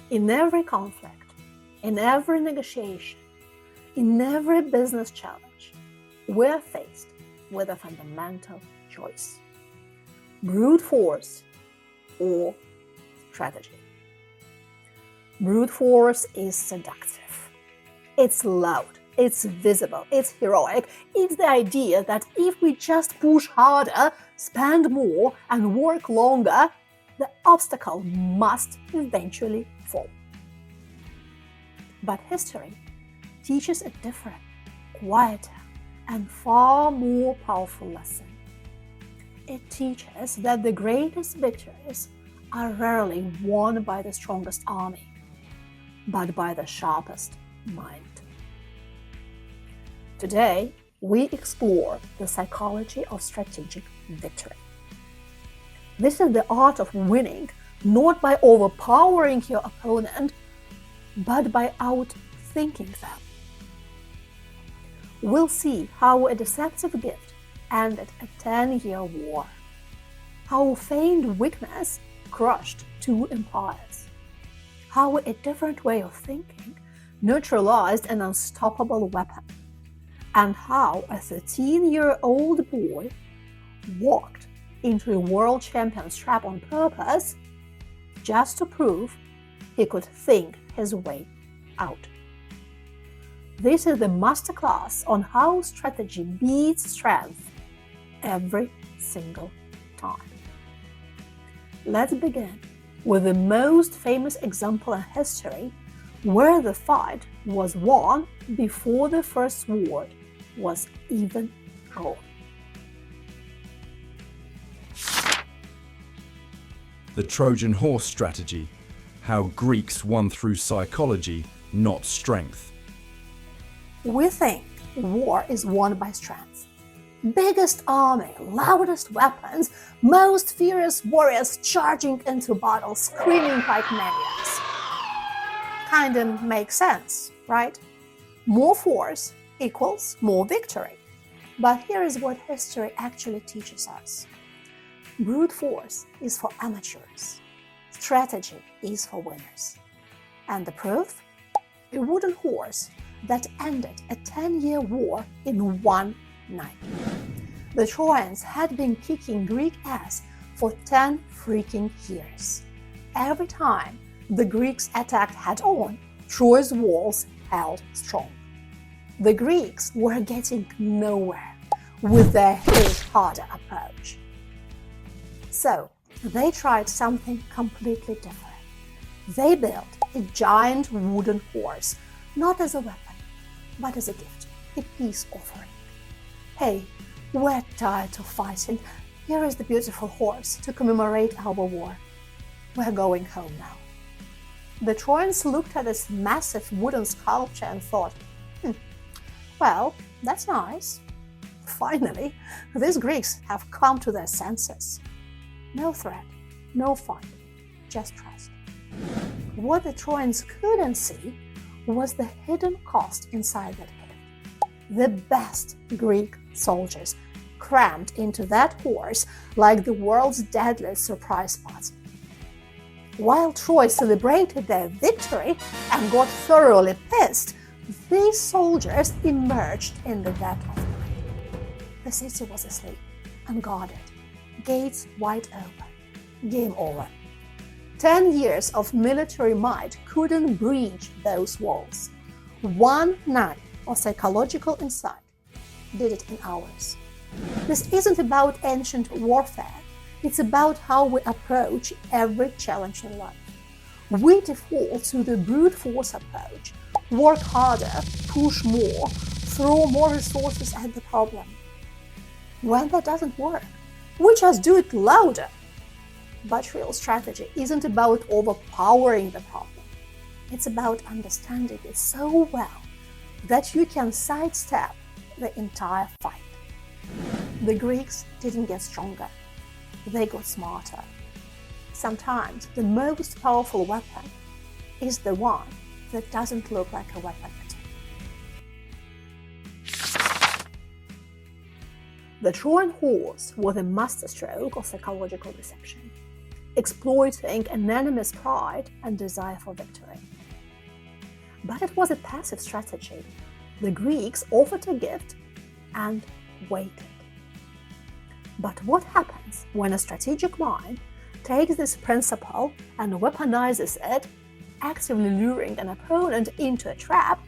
In every conflict, in every negotiation, in every business challenge, we're faced with a fundamental choice: brute force or strategy. Brute force is seductive. It's loud, it's visible, it's heroic. It's the idea that if we just push harder, spend more, and work longer, the obstacle must eventually fall. But history teaches a different, quieter, and far more powerful lesson. It teaches that the greatest victories are rarely won by the strongest army, but by the sharpest mind. Today, we explore the psychology of strategic victory. This is the art of winning not by overpowering your opponent, but by outthinking them. We'll see how a deceptive gift ended a 10-year war, how feigned weakness crushed two empires, how a different way of thinking neutralized an unstoppable weapon, and how a 13-year-old boy walked into a world champion's trap on purpose just to prove he could think his way out. This is the masterclass on how strategy beats strength every single time. Let's begin with the most famous example in history where the fight was won before the first sword was even drawn. The Trojan horse strategy: how Greeks won through psychology, not strength. We think war is won by strength. Biggest army, loudest weapons, most furious warriors charging into battle, screaming like maniacs. Kinda makes sense, right? More force equals more victory. But here is what history actually teaches us. Brute force is for amateurs. Strategy is for winners. And the proof? A wooden horse that ended a 10-year war in one night. The Trojans had been kicking Greek ass for 10 freaking years. Every time the Greeks attacked head-on, Troy's walls held strong. The Greeks were getting nowhere with their hit harder approach. So they tried something completely different. They built a giant wooden horse, not as a weapon, but as a gift, a peace offering. Hey, we're tired of fighting. Here is the beautiful horse to commemorate our war. We're going home now. The Trojans looked at this massive wooden sculpture and thought, well, that's nice. Finally, these Greeks have come to their senses. No threat, no fight, just trust. What the Trojans couldn't see was the hidden cost inside that gift. The best Greek soldiers crammed into that horse like the world's deadliest surprise party. While Troy celebrated their victory and got thoroughly pissed, these soldiers emerged in the dead of night. The city was asleep, unguarded, gates wide open. Game over. 10 years of military might couldn't breach those walls. One night of psychological insight did it in hours. This isn't about ancient warfare. It's about how we approach every challenge in life. We default to the brute force approach. Work harder, push more, throw more resources at the problem. When that doesn't work, we just do it louder. But real strategy isn't about overpowering the problem. It's about understanding it so well that you can sidestep the entire fight. The Greeks didn't get stronger. They got smarter. Sometimes the most powerful weapon is the one that doesn't look like a weapon at all. The Trojan horse was a masterstroke of psychological deception. exploiting an enemy's pride and desire for victory. But it was a passive strategy. The Greeks offered a gift and waited. But what happens when a strategic mind takes this principle and weaponizes it, actively luring an opponent into a trap,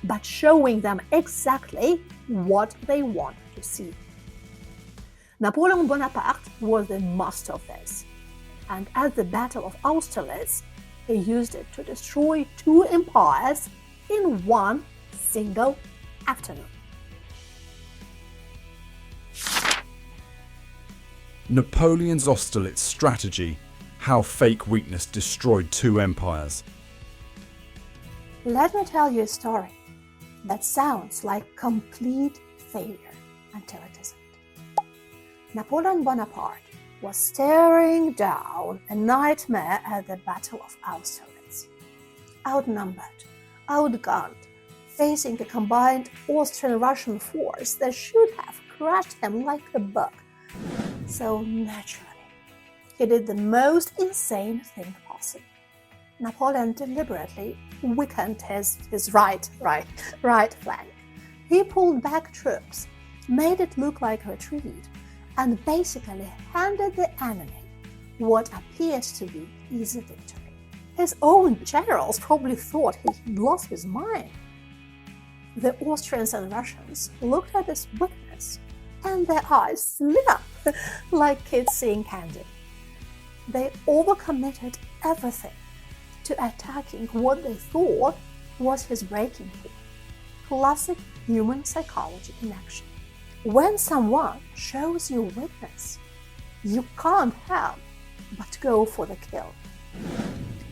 but showing them exactly what they want to see? Napoleon Bonaparte was the master of this, and at the Battle of Austerlitz, he used it to destroy 2 empires in one single afternoon. Napoleon's Austerlitz strategy, how fake weakness destroyed 2 empires. Let me tell you a story that sounds like complete failure until it isn't. Napoleon Bonaparte was staring down a nightmare at the Battle of Austerlitz. Outnumbered, outgunned, facing a combined Austrian-Russian force that should have crushed him like a bug. So naturally, he did the most insane thing possible. Napoleon deliberately weakened his right flank. He pulled back troops, made it look like a retreat, and basically handed the enemy what appeared to be easy victory. His own generals probably thought he'd lost his mind. The Austrians and Russians looked at this weakness, and their eyes lit up like kids seeing candy. They overcommitted everything to attacking what they thought was his breaking point. Classic human psychology in action. When someone shows you weakness, you can't help but go for the kill.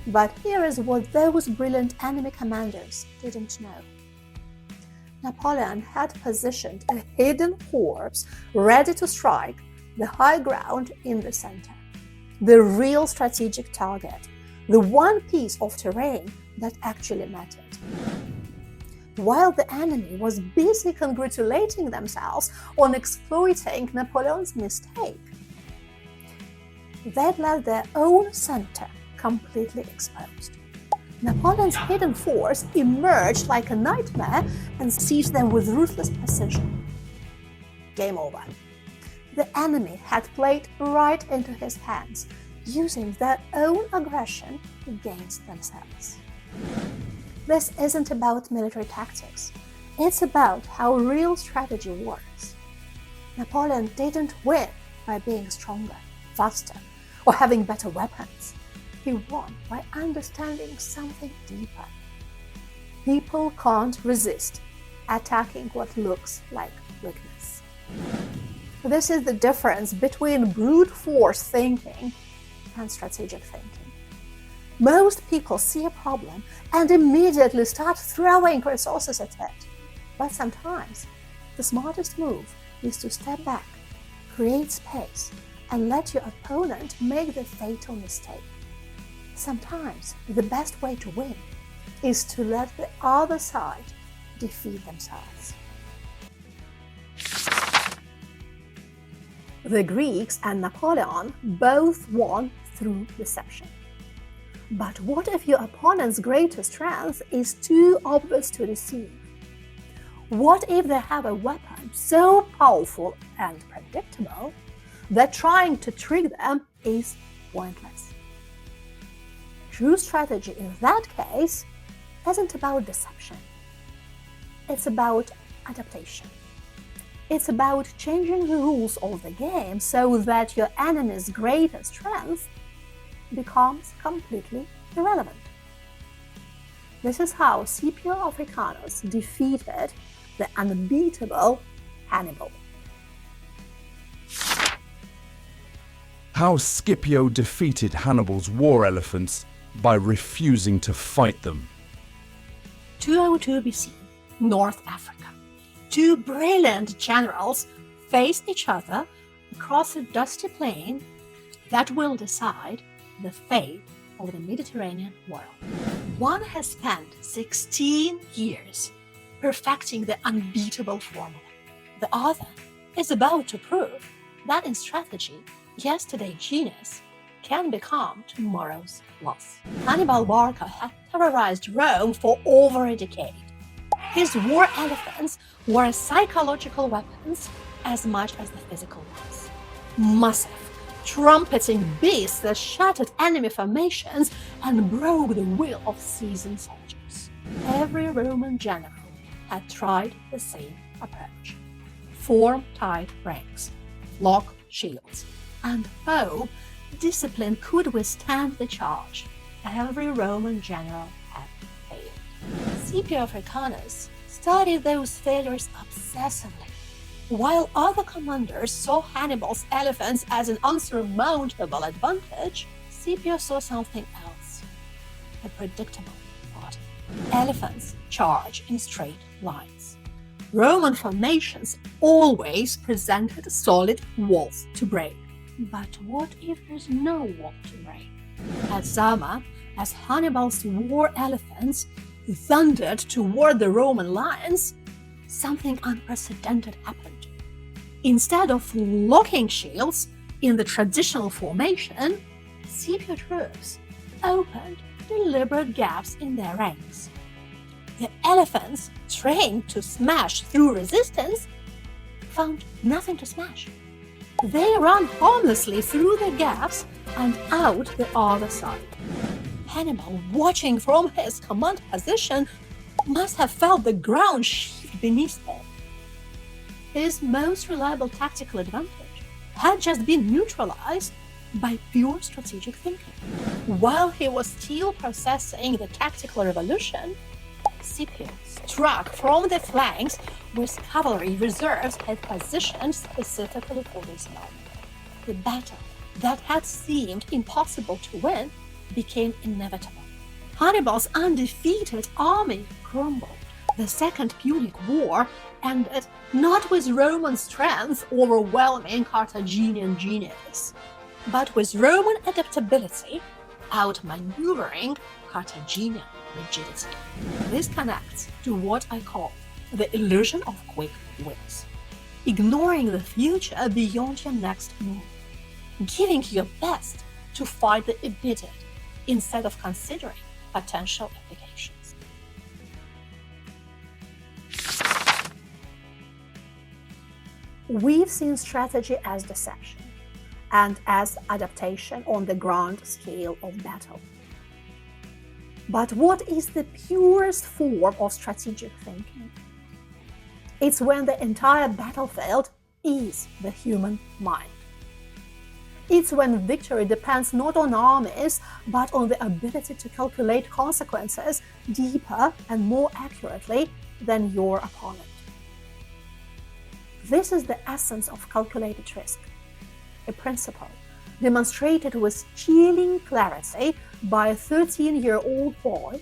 But here is what those brilliant enemy commanders didn't know. Napoleon had positioned a hidden corps ready to strike the high ground in the center, the real strategic target, the one piece of terrain that actually mattered. While the enemy was busy congratulating themselves on exploiting Napoleon's mistake, they'd left their own center completely exposed. Napoleon's hidden force emerged like a nightmare and seized them with ruthless precision. Game over. The enemy had played right into his hands, using their own aggression against themselves. This isn't about military tactics. It's about how real strategy works. Napoleon didn't win by being stronger, faster, or having better weapons. He won by understanding something deeper. People can't resist attacking what looks like weakness. This is the difference between brute force thinking and strategic thinking. Most people see a problem and immediately start throwing resources at it. But sometimes the smartest move is to step back, create space, and let your opponent make the fatal mistake. Sometimes the best way to win is to let the other side defeat themselves. The Greeks and Napoleon both won through deception. But what if your opponent's greatest strength is too obvious to deceive? What if they have a weapon so powerful and predictable that trying to trick them is pointless? True strategy in that case isn't about deception. It's about adaptation. It's about changing the rules of the game so that your enemy's greatest strength becomes completely irrelevant. This is how Scipio Africanus defeated the unbeatable Hannibal. How Scipio defeated Hannibal's war elephants by refusing to fight them. 202 BC, North Africa. 2 brilliant generals face each other across a dusty plain that will decide the fate of the Mediterranean world. One has spent 16 years perfecting the unbeatable formula. The other is about to prove that in strategy, yesterday's genius can become tomorrow's loss. Hannibal Barca had terrorized Rome for over a decade. His war elephants were psychological weapons as much as the physical ones. Massive, trumpeting beasts that shattered enemy formations and broke the will of seasoned soldiers. Every Roman general had tried the same approach. Form tight ranks, lock shields, and hope discipline could withstand the charge. Every Roman general had failed. Scipio Africanus studied those failures obsessively. While other commanders saw Hannibal's elephants as an unsurmountable advantage, Scipio saw something else: a predictable pattern. Elephants charge in straight lines. Roman formations always presented solid walls to break. But what if there's no wall to break? At Zama, as Hannibal's war elephants thundered toward the Roman lines, something unprecedented happened. Instead of locking shields in the traditional formation, Scipio troops opened deliberate gaps in their ranks. The elephants, trained to smash through resistance, found nothing to smash. They ran harmlessly through the gaps and out the other side. Hannibal, watching from his command position, must have felt the ground shift beneath him. His most reliable tactical advantage had just been neutralized by pure strategic thinking. While he was still processing the tactical revolution, Scipio struck from the flanks with cavalry reserves had positioned specifically for this moment. The battle that had seemed impossible to win became inevitable. Hannibal's undefeated army crumbled. The Second Punic War ended not with Roman strength overwhelming Carthaginian genius, but with Roman adaptability outmaneuvering Carthaginian rigidity. This connects to what I call the illusion of quick wins. Ignoring the future beyond your next move. Giving your best to fight the immediate instead of considering potential implications. We've seen strategy as deception and as adaptation on the grand scale of battle. But what is the purest form of strategic thinking? It's when the entire battlefield is the human mind. It's when victory depends not on armies, but on the ability to calculate consequences deeper and more accurately than your opponent. This is the essence of calculated risk, a principle demonstrated with chilling clarity by a 13-year-old boy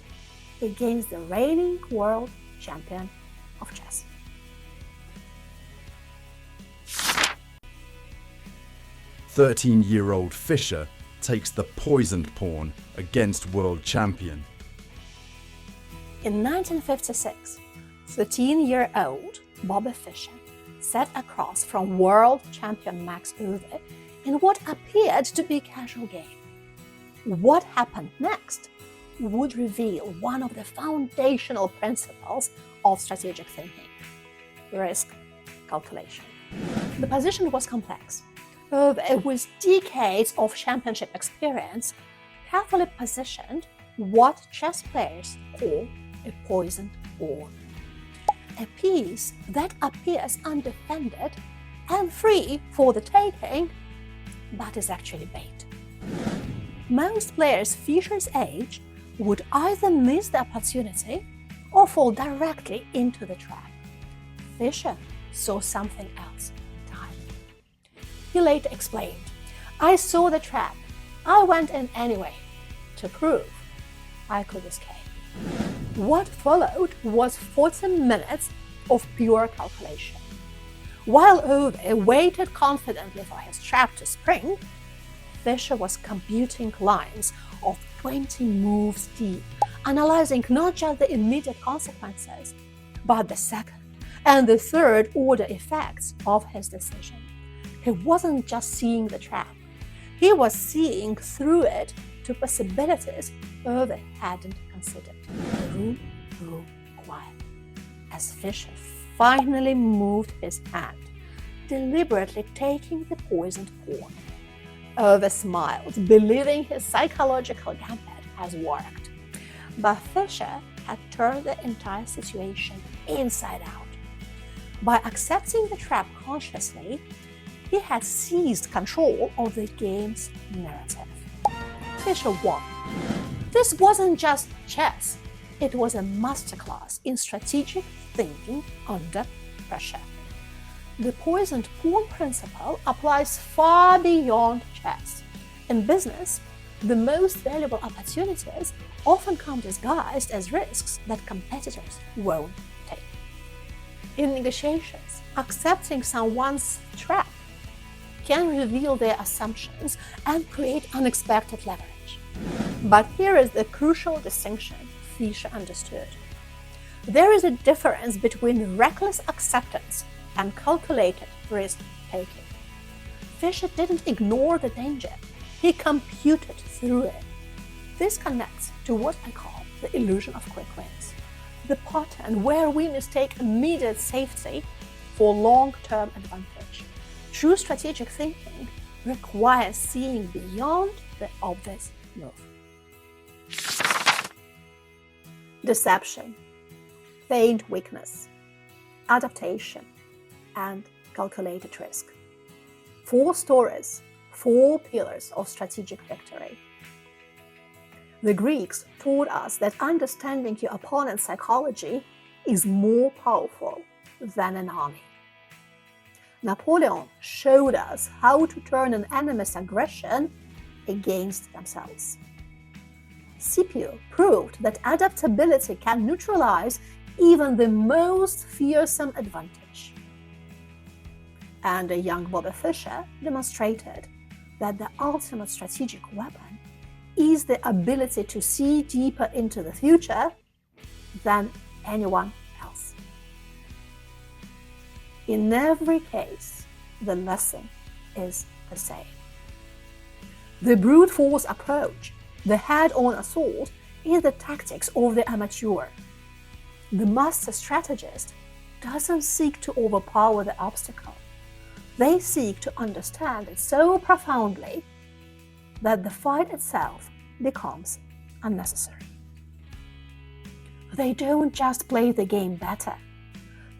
against the reigning world champion of chess. "13-year-old Fischer takes the poisoned pawn against world champion." In 1956, 13-year-old Bobby Fischer sat across from world champion Max Euwe in what appeared to be a casual game. What happened next would reveal one of the foundational principles of strategic thinking: risk calculation. The position was complex. Euwe, with decades of championship experience, carefully positioned what chess players call a poisoned pawn. A piece that appears undefended and free for the taking, but is actually bait. Most players Fischer's age would either miss the opportunity or fall directly into the trap. Fischer saw something else entirely. He later explained, "I saw the trap. I went in anyway, to prove I could escape." What followed was 40 minutes of pure calculation. While Euwe waited confidently for his trap to spring, Fischer was computing lines of 20 moves deep, analyzing not just the immediate consequences, but the second and the third order effects of his decision. He wasn't just seeing the trap, He was seeing through it to possibilities Owe hadn't considered. The room grew quiet as Fischer finally moved his hand, deliberately taking the poisoned pawn. Owe smiled, believing his psychological gambit has worked. But Fischer had turned the entire situation inside out. By accepting the trap consciously, he had seized control of the game's narrative. Fischer won. This wasn't just chess, it was a masterclass in strategic thinking under pressure. The poisoned pawn principle applies far beyond chess. In business, the most valuable opportunities often come disguised as risks that competitors won't take. In negotiations, accepting someone's trap can reveal their assumptions and create unexpected leverage. But here is the crucial distinction Fischer understood. There is a difference between reckless acceptance and calculated risk-taking. Fischer didn't ignore the danger, he computed through it. This connects to what I call the illusion of quick wins, the pattern where we mistake immediate safety for long-term advantage. True strategic thinking requires seeing beyond the obvious move. Deception, feigned weakness, adaptation, and calculated risk. 4 stories, 4 pillars of strategic victory. The Greeks taught us that understanding your opponent's psychology is more powerful than an army. Napoleon showed us how to turn an enemy's aggression against themselves. Scipio proved that adaptability can neutralize even the most fearsome advantage. And a young Bobby Fischer demonstrated that the ultimate strategic weapon is the ability to see deeper into the future than anyone else. In every case, the lesson is the same. The brute force approach, the head-on assault, is the tactics of the amateur. The master strategist doesn't seek to overpower the obstacle. They seek to understand it so profoundly that the fight itself becomes unnecessary. They don't just play the game better.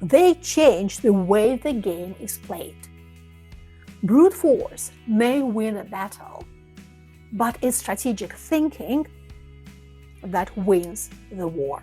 They change the way the game is played. Brute force may win a battle, but it's strategic thinking that wins the war.